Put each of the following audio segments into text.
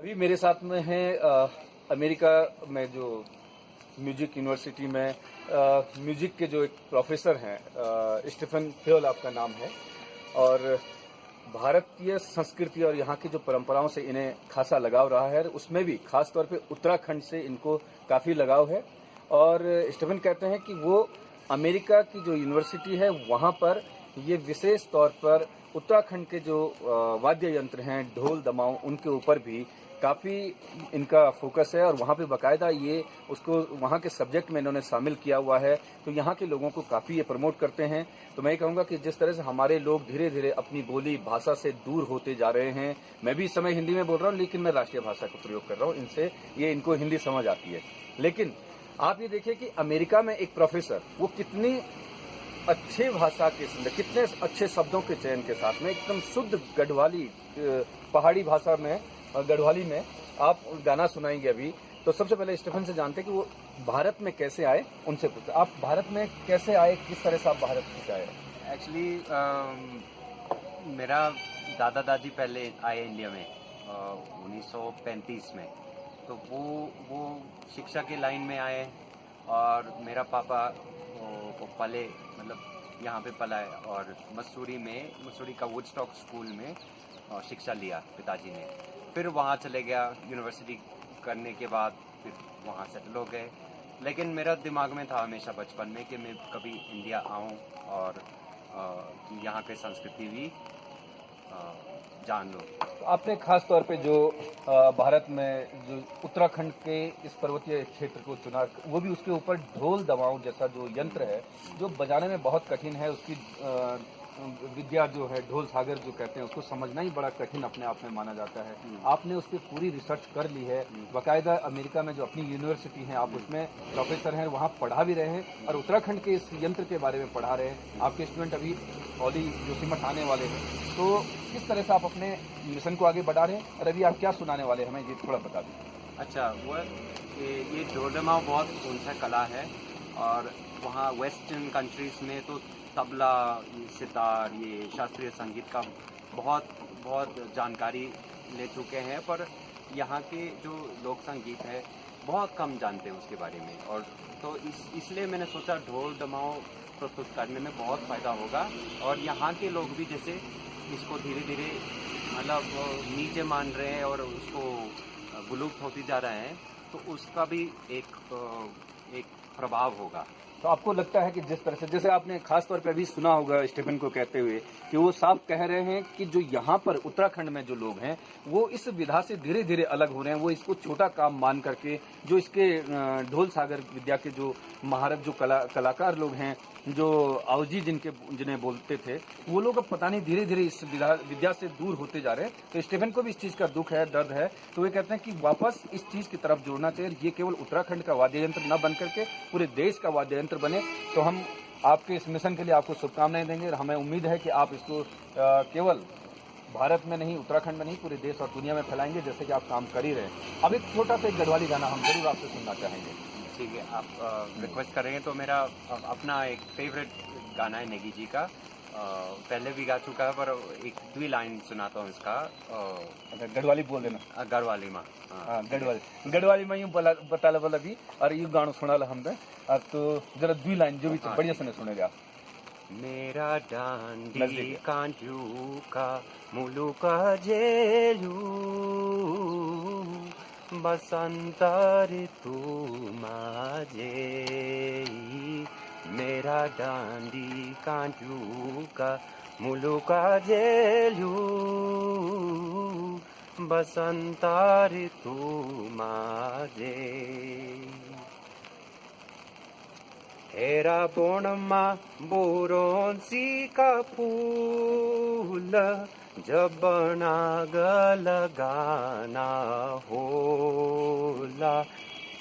अभी मेरे साथ में है अमेरिका में जो म्यूजिक यूनिवर्सिटी में म्यूजिक के जो एक प्रोफेसर हैं, स्टीफन फेल आपका नाम है। और भारतीय संस्कृति और यहाँ की जो परंपराओं से इन्हें खासा लगाव रहा है, उसमें भी खास तौर पे उत्तराखंड से इनको काफी लगाव है। और स्टीफन कहते हैं कि वो अमेरिका की जो यूनिवर्सिटी है वहां पर ये विशेष तौर पर उत्तराखंड के जो वाद्य यंत्र हैं, ढोल दमाऊ, उनके ऊपर भी काफी इनका फोकस है। और वहां पे बाकायदा ये उसको वहां के सब्जेक्ट में इन्होंने शामिल किया हुआ है, तो यहाँ के लोगों को काफी ये प्रमोट करते हैं। तो मैं कहूंगा कि जिस तरह से हमारे लोग धीरे धीरे अपनी बोली भाषा से दूर होते जा रहे हैं, मैं भी इस समय हिंदी में बोल रहा हूँ लेकिन मैं राष्ट्रीय भाषा का प्रयोग कर रहा हूँ, इनसे ये इनको हिंदी समझ आती है। लेकिन आप ये देखिए कि अमेरिका में एक प्रोफेसर वो कितनी अच्छे भाषा के कितने अच्छे शब्दों के चयन के साथ में एकदम शुद्ध गढ़वाली पहाड़ी भाषा में गढ़वाली में आप गाना सुनाएंगे अभी। तो सबसे पहले स्टीफन से जानते हैं कि वो भारत में कैसे आए, उनसे पूछते आप भारत में कैसे आए, किस तरह से आप भारत से आए। एक्चुअली मेरा दादा दादी पहले आए इंडिया में 1935 में, तो वो शिक्षा की लाइन में आए। और मेरा पापा वो पले मतलब यहाँ पे पला है और मसूरी का वुडस्टॉक स्कूल में शिक्षा लिया पिताजी ने। फिर वहाँ चले गया यूनिवर्सिटी करने के बाद, फिर वहाँ सेटल हो गए। लेकिन मेरा दिमाग में था हमेशा बचपन में कि मैं कभी इंडिया आऊँ और कि यहाँ की संस्कृति भी जान लो। तो आपने खास तौर पे जो भारत में जो उत्तराखंड के इस पर्वतीय क्षेत्र को चुना, वो भी उसके ऊपर ढोल दमाऊ जैसा जो यंत्र है जो बजाने में बहुत कठिन है, उसकी विद्या जो है ढोल सागर जो कहते हैं उसको समझना ही बड़ा कठिन अपने आप में माना जाता है। आपने उस पर पूरी रिसर्च कर ली है, बाकायदा अमेरिका में जो अपनी यूनिवर्सिटी है आप उसमें प्रोफेसर हैं, वहाँ पढ़ा भी रहे हैं और उत्तराखंड के इस यंत्र के बारे में पढ़ा रहे हैं। आपके स्टूडेंट अभी ओली जोशीमठ आने वाले हैं, तो किस तरह से आप अपने मिशन को आगे बढ़ा रहे हैं और अभी आप क्या सुनाने वाले हैं हमें ये थोड़ा बता दीजिए। अच्छा, वो ये ढोल दमाऊ बहुत ऊंचा कला है और वहाँ वेस्टर्न कंट्रीज में तो तबला, सितार, ये शास्त्रीय संगीत का बहुत जानकारी ले चुके हैं, पर यहाँ के जो लोक संगीत है बहुत कम जानते हैं उसके बारे में। और तो इसलिए मैंने सोचा ढोल दमाऊ प्रस्तुत करने में बहुत फ़ायदा होगा। और यहाँ के लोग भी जैसे इसको धीरे धीरे मतलब नीचे मान रहे हैं और उसको विलुप्त होती जा रहे हैं, तो उसका भी एक प्रभाव होगा। तो आपको लगता है कि जिस तरह से जैसे आपने खास तौर पर अभी सुना होगा स्टीफन को कहते हुए कि वो साफ कह रहे हैं कि जो यहाँ पर उत्तराखंड में जो लोग हैं वो इस विधा से धीरे धीरे अलग हो रहे हैं, वो इसको छोटा काम मान करके जो इसके ढोल सागर विद्या के जो महारत जो कलाकार लोग हैं, जो आवजी जिन्हें बोलते थे, वो लोग अब पता नहीं धीरे धीरे इस विद्या से दूर होते जा रहे हैं। तो स्टीफन को भी इस चीज का दुख है, दर्द है, तो वे कहते हैं कि वापस इस चीज की तरफ जोड़ना चाहिए। ये केवल उत्तराखंड का वाद्य यंत्र न बन करके पूरे देश का वाद्य यंत्र बने। तो हम आपके इस मिशन के लिए आपको शुभकामनाएं देंगे और हमें उम्मीद है कि आप इसको केवल भारत में नहीं, उत्तराखंड में नहीं, पूरे देश और दुनिया में फैलाएंगे, जैसे कि आप काम कर ही रहे हैं। अब एक छोटा सा एक गढ़वाली गाना हम जरूर आपसे सुनना चाहेंगे। ठीक है, आप रिक्वेस्ट करेंगे तो मेरा अपना एक फेवरेट गाना है नेगी जी का, पहले भी गा चुका है पर एक दो लाइन सुनाता हूँ इसका। अच्छा, गढ़वाली बोल देना। गढ़वाली में गढ़वाली में यूँ बता बोला भी और यूँ गाना सुना ला हमने, तो जरा दो लाइन जो भी बढ़िया से सुनेगा। मेरा डांडी कांजू का मुलुका जेलू बसंत ऋतु माझे, मेरा डांडी कांजू का मुलुका जेलू बसंत ऋतु माझे। हेरा बोणमा बोरोंसी का फूल जब नागल गाना होला,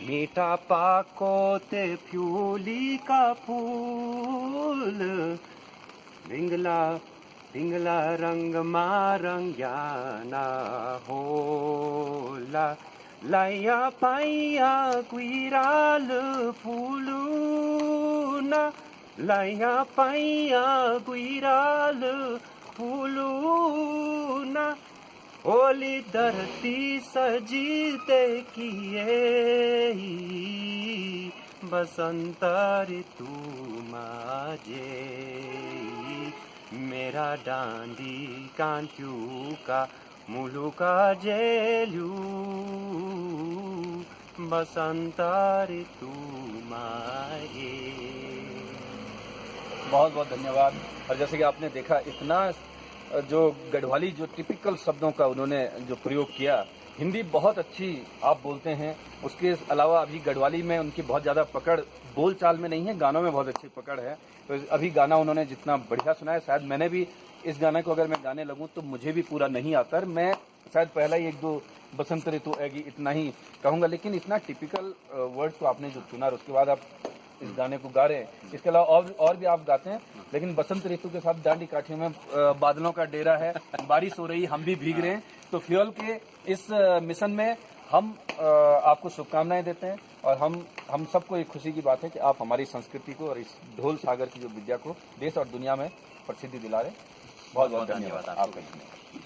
मीठा पाको ते फ्यूली का फूल पिंगला रंग मारंग्याना होला, लाया पाया कुइराल फूलूना, लाया पाया कुइराल फूलूना, ओली धरती सजी देखिए बसंत ऋतु माझे मेरा डांडी कांचू का मुलुका जेलू बसंत ऋतु माये। बहुत बहुत धन्यवाद। और जैसे कि आपने देखा, इतना जो गढ़वाली जो टिपिकल शब्दों का उन्होंने जो प्रयोग किया, हिंदी बहुत अच्छी आप बोलते हैं, उसके अलावा अभी गढ़वाली में उनकी बहुत ज़्यादा पकड़ बोल चाल में नहीं है, गानों में बहुत अच्छी पकड़ है। तो अभी गाना उन्होंने जितना बढ़िया सुनाया, शायद मैंने भी इस गाने को अगर मैं गाने लगूं तो मुझे भी पूरा नहीं आता है। मैं शायद पहला ही एक दो बसंत ऋतु आएगी इतना ही कहूँगा, लेकिन इतना टिपिकल वर्ड्स को आपने जो चुना और उसके बाद आप इस गाने को गा रहे हैं। इसके अलावा और भी आप गाते हैं, लेकिन बसंत ऋतु के साथ दांडी काठियों में बादलों का डेरा है, बारिश हो रही, हम भी भीग रहे हैं। तो फ्यूल के इस मिशन में हम आपको शुभकामनाएं देते हैं और हम सबको एक खुशी की बात है कि आप हमारी संस्कृति को और इस ढोल सागर की जो विद्या को देश और दुनिया में प्रसिद्धि दिला रहे हैं। बहुत बहुत धन्यवाद आपका।